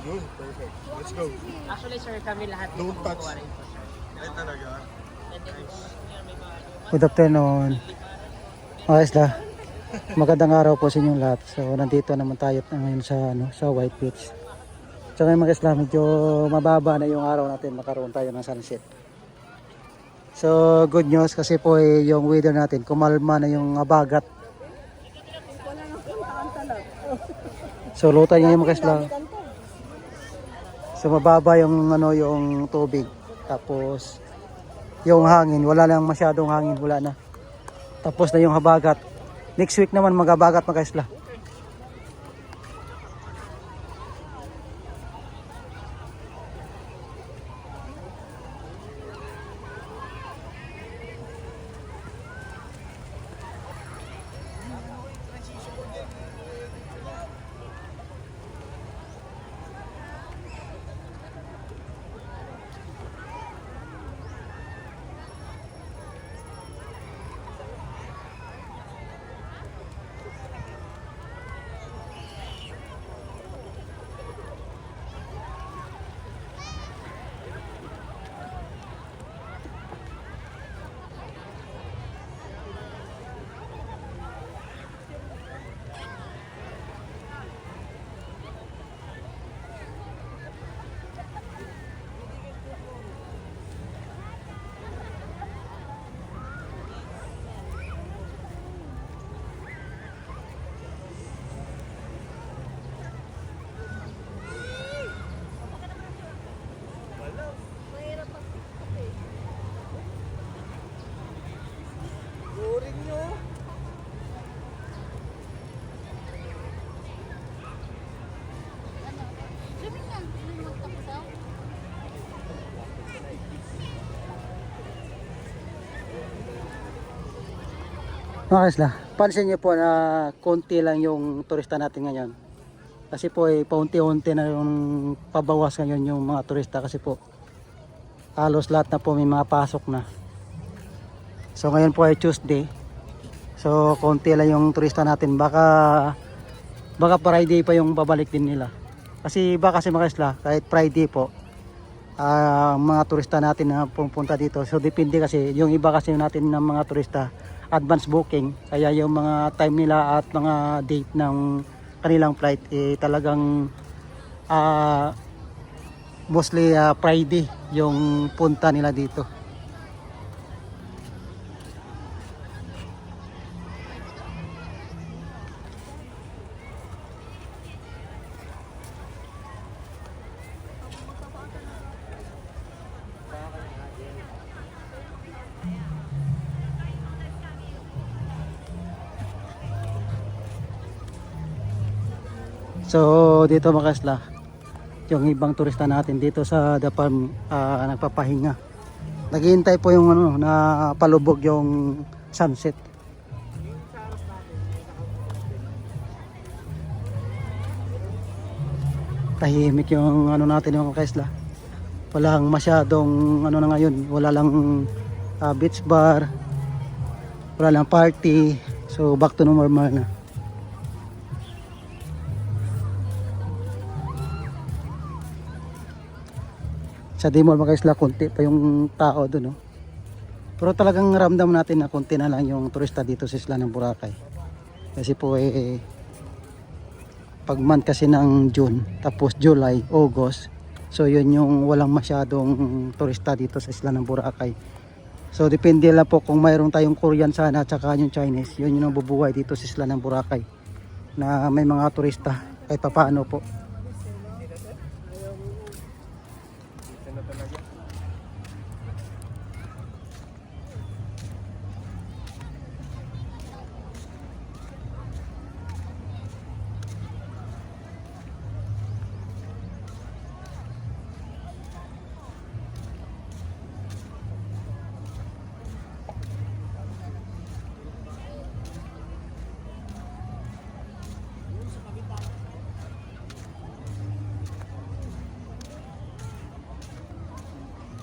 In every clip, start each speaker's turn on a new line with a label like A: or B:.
A: Yun, perfect. Let's go.
B: Actually, sir, kami lahat
A: Don't touch.
B: kumukuha rin po, sir.
A: Ay, talaga.
B: And then, yan, may mga
C: Good afternoon. Okay, isla. Magandang araw po sa inyong lahat. So, nandito naman tayo ngayon sa, sa White Beach. So, ngayon mga isla, medyo mababa na yung araw natin. Makaroon tayo ng sunset. So, good news kasi po yung weather natin, kumalma na yung bagat. So, lutay ngayon mga isla. So, mababa yung, yung tubig. Tapos, yung hangin, wala lang masyadong hangin, wala na. Tapos na yung habagat. Next week naman magabagat mga isla. Mga isla, pansin niyo po na konti lang yung turista natin ngayon. Kasi po paunti-unti na yung pabawas ngayon yung mga turista kasi po halos lahat na po may mga pasok na. So ngayon po ay Tuesday. So konti lang yung turista natin. Baka Friday pa yung babalik din nila. Kasi iba kasi mga isla, kahit Friday po mga turista natin na pupunta dito. So depende kasi yung iba kasi natin ng mga turista advance booking, kaya yung mga time nila at mga date ng kanilang flight talagang mostly Friday yung punta nila dito. So dito mga isla, yung ibang turista natin dito sa The Palm nagpapahinga. Naghihintay po yung na palubog yung sunset. Tahimik yung natin yung mga isla. Walang masyadong na ngayon, wala lang beach bar, wala lang party. So back to normal na. Sa Dimol mga isla, konti pa yung tao doon, no? Pero talagang ramdam natin na konti na lang yung turista dito sa isla ng Boracay. Kasi po pag month kasi ng June, tapos July, August, so yun yung walang masyadong turista dito sa isla ng Boracay. So depende lang po kung mayroon tayong Korean sana at saka yung Chinese, yun yung nabubuhay dito sa isla ng Boracay na may mga turista kahit papaano po.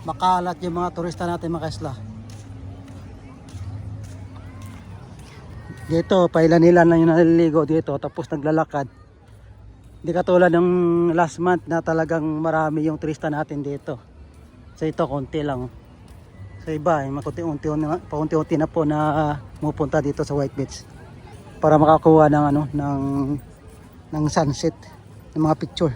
C: Makalat yung mga turista natin mga isla. Dito, pailan-ilan lang yung naliligo dito tapos naglalakad. Hindi katulad ng last month na talagang marami yung turista natin dito. So ito konti lang. Sa iba ay paunti-unti na po na pupunta dito sa White Beach para makakuha ng ano ng sunset, ng mga picture.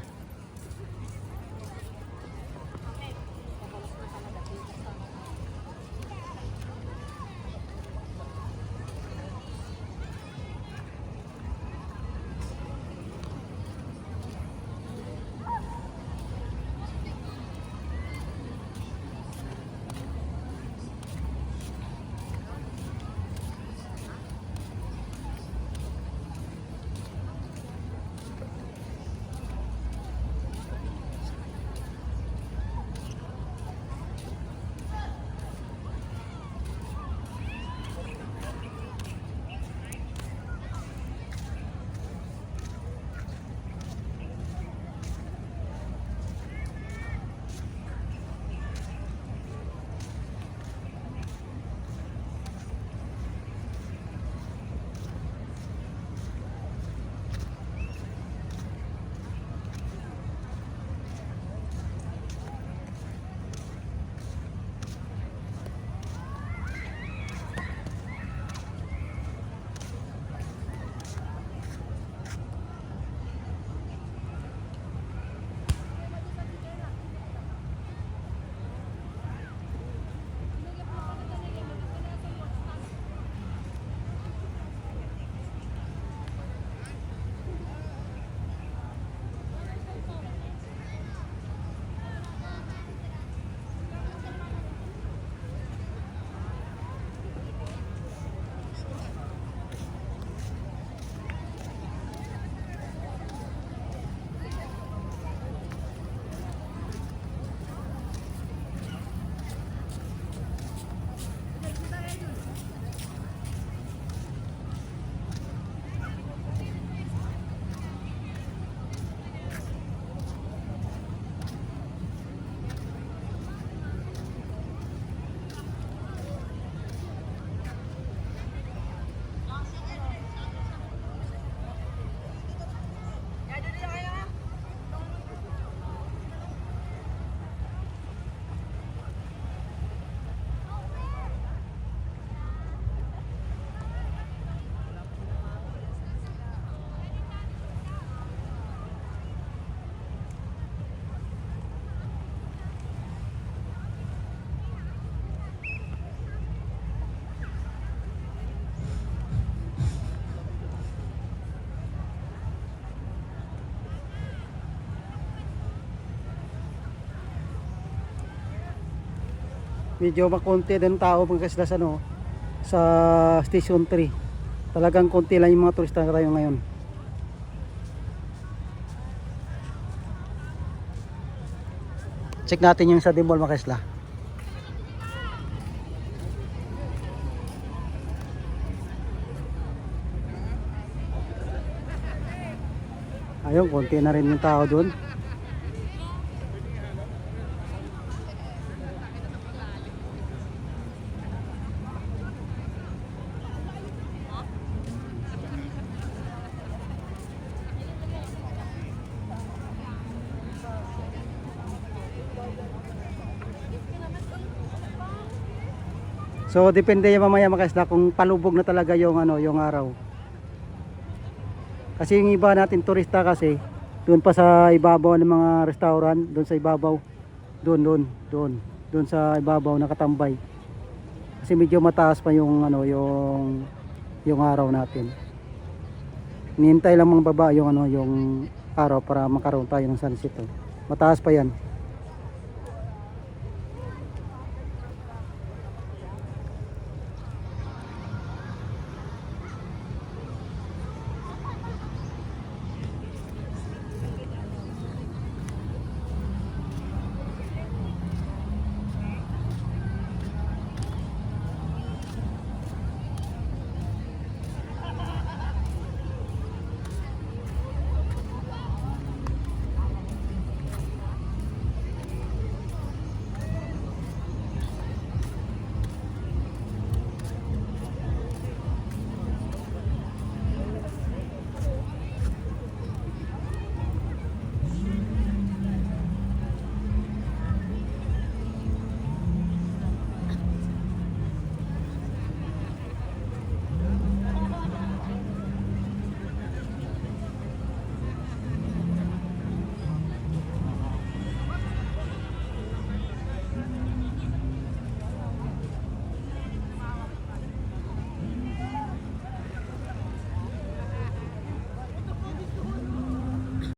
C: Medyo makonti din tao pagkasla sa ano, sa Station 3. Talagang konti lang yung mga turista tayo ngayon. Check natin yung sa Dimol Makesla. Ayun, konti na rin yung tao doon. So depende yung mamaya makasla kung palubog na talaga yung ano, yung araw. Kasi yung iba natin turista kasi doon pa sa ibabaw ng mga restaurant, doon sa ibabaw, doon sa ibabaw nakatambay. Kasi medyo mataas pa yung ano, yung araw natin. Nihintay lang mga baba yung ano, yung araw para makaroon tayo ng sunset. Mataas pa yan.